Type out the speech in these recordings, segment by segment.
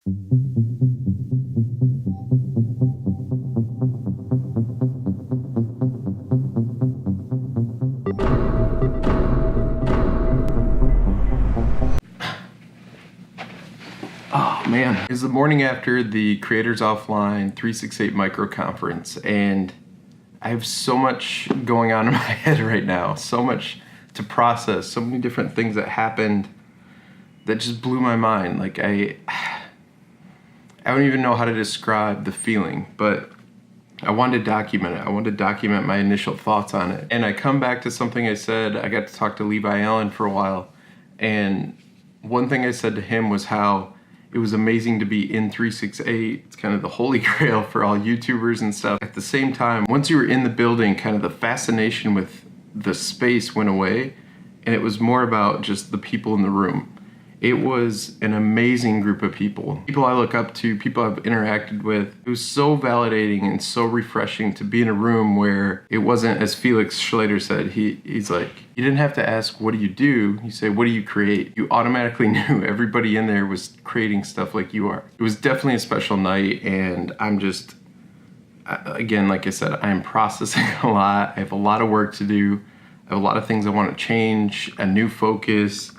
Oh man, it's the morning after the Creators Offline 368 micro conference, and I have so much going on in my head right now, so much to process, so many different things that happened that just blew my mind. Like I don't even know how to describe the feeling, but I wanted to document it. I wanted to document my initial thoughts on it. And I come back to something I said. I got to talk to Levi Allen for a while, and one thing I said to him was how it was amazing to be in 368. It's kind of the holy grail for all YouTubers and stuff. At the same time, once you were in the building, kind of the fascination with the space went away, and it was more about just the people in the room. It was an amazing group of people. People I look up to, people I've interacted with. It was so validating and so refreshing to be in a room where it wasn't, as Felix Schlater said, he's like, you didn't have to ask, what do you do? You say, what do you create? You automatically knew everybody in there was creating stuff like you are. It was definitely a special night, and I'm just, again, like I said, I'm processing a lot. I have a lot of work to do. I have a lot of things I want to change, a new focus,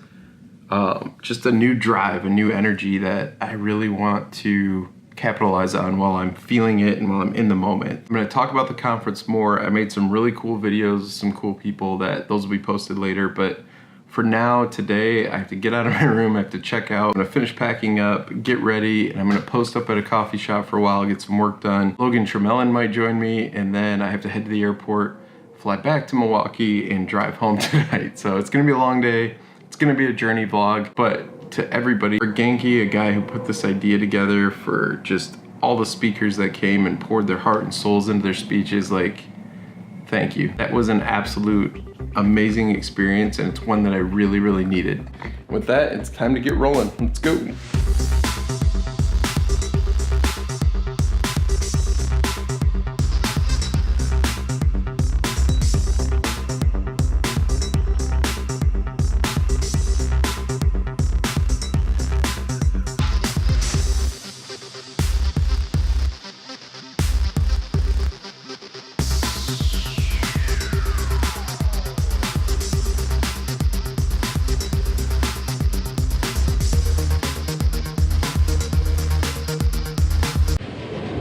just a new drive, a new energy that I really want to capitalize on while I'm feeling it and while I'm in the moment. I'm going to talk about the conference more. I made some really cool videos, some cool people, that those will be posted later. But for now, today, I have to get out of my room. I have to check out. I'm going to finish packing up, get ready, and I'm going to post up at a coffee shop for a while, get some work done. Logan Tremelin might join me, and then I have to head to the airport, fly back to Milwaukee, and drive home tonight. So it's going to be a long day. It's gonna be a journey vlog, but to everybody, for Genki, a guy who put this idea together, for just all the speakers that came and poured their heart and souls into their speeches, like, thank you. That was an absolute amazing experience, and it's one that I really, really needed. With that, it's time to get rolling. Let's go.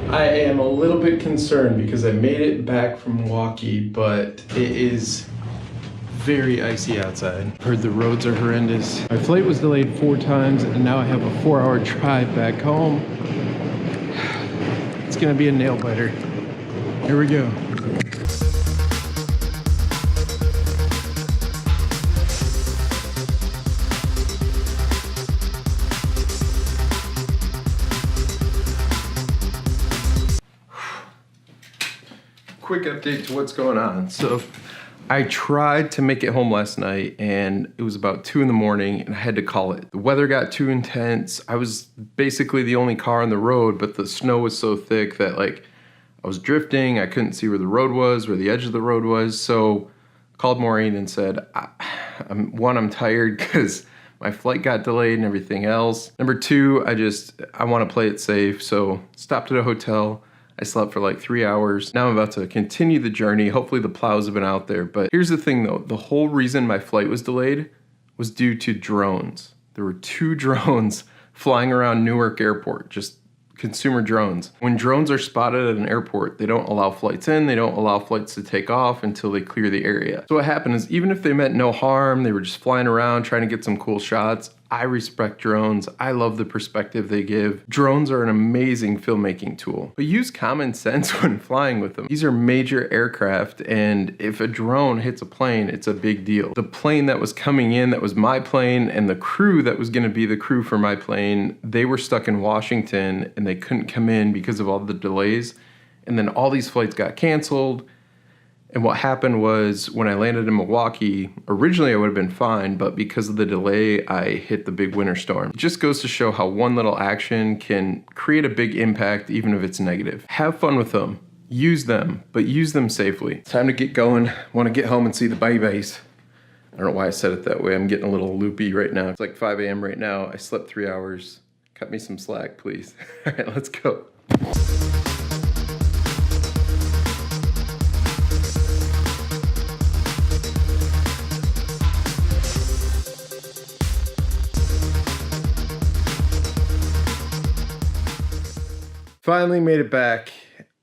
I am a little bit concerned because I made it back from Milwaukee, but it is very icy outside. Heard the roads are horrendous. My flight was delayed 4 times, and now I have a 4-hour drive back home. It's gonna be a nail biter. Here we go. Quick update to what's going on. So I tried to make it home last night, and it was about 2 in the morning, and I had to call it. The weather got too intense. I was basically the only car on the road, but the snow was so thick that, like, I was drifting. I couldn't see where the road was, where the edge of the road was. So I called Maureen and said, I'm tired because my flight got delayed and everything else. Number 2, I want to play it safe. So stopped at a hotel. I slept for like 3 hours. Now I'm about to continue the journey. Hopefully the plows have been out there. But here's the thing though, the whole reason my flight was delayed was due to drones. There were 2 drones flying around Newark Airport, just consumer drones. When drones are spotted at an airport, they don't allow flights in, they don't allow flights to take off until they clear the area. So what happened is, even if they meant no harm, they were just flying around trying to get some cool shots. I respect drones. I love the perspective they give. Drones are an amazing filmmaking tool, but use common sense when flying with them. These are major aircraft, and if a drone hits a plane, it's a big deal. The plane that was coming in, that was my plane, and the crew that was gonna be the crew for my plane, they were stuck in Washington and they couldn't come in because of all the delays. And then all these flights got canceled. And what happened was, when I landed in Milwaukee, originally I would have been fine, but because of the delay, I hit the big winter storm. It just goes to show how one little action can create a big impact, even if it's negative. Have fun with them, use them, but use them safely. It's time to get going. I want to get home and see the babies. I don't know why I said it that way. I'm getting a little loopy right now. It's like 5 a.m. right now. I slept 3 hours. Cut me some slack, please. All right, let's go. Finally made it back.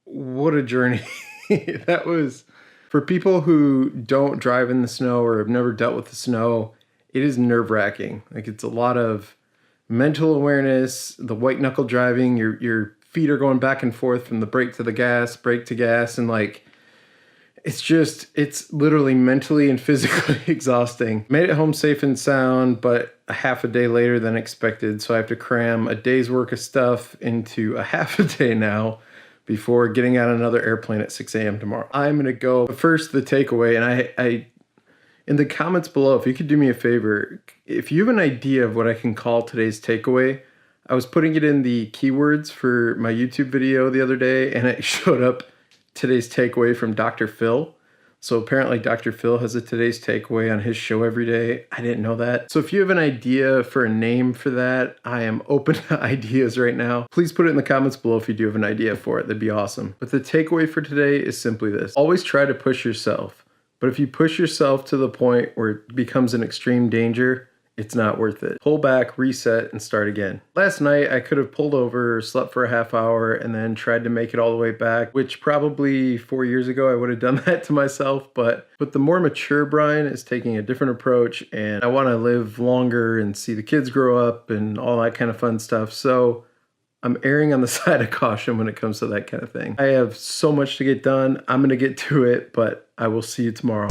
What a journey. That was, for people who don't drive in the snow or have never dealt with the snow, it is nerve-wracking. Like, it's a lot of mental awareness, the white knuckle driving, your feet are going back and forth from the brake to the gas, brake to gas, and like, it's literally mentally and physically exhausting. Made it home safe and sound, but a half a day later than expected, so I have to cram a day's worth of stuff into a half a day now before getting on another airplane at 6 a.m. tomorrow. I'm gonna go, but first the takeaway, and I in the comments below, if you could do me a favor, if you have an idea of what I can call today's takeaway, I was putting it in the keywords for my YouTube video the other day, and it showed up today's takeaway from Dr. Phil. So apparently Dr. Phil has a today's takeaway on his show every day. I didn't know that. So if you have an idea for a name for that, I am open to ideas right now. Please put it in the comments below if you do have an idea for it. That'd be awesome. But the takeaway for today is simply this. Always try to push yourself. But if you push yourself to the point where it becomes an extreme danger, it's not worth it. Pull back, reset, and start again. Last night, I could have pulled over, slept for a half hour, and then tried to make it all the way back, which probably 4 years ago, I would have done that to myself. But the more mature Brian is taking a different approach, and I want to live longer and see the kids grow up and all that kind of fun stuff. So I'm erring on the side of caution when it comes to that kind of thing. I have so much to get done. I'm going to get to it, but I will see you tomorrow.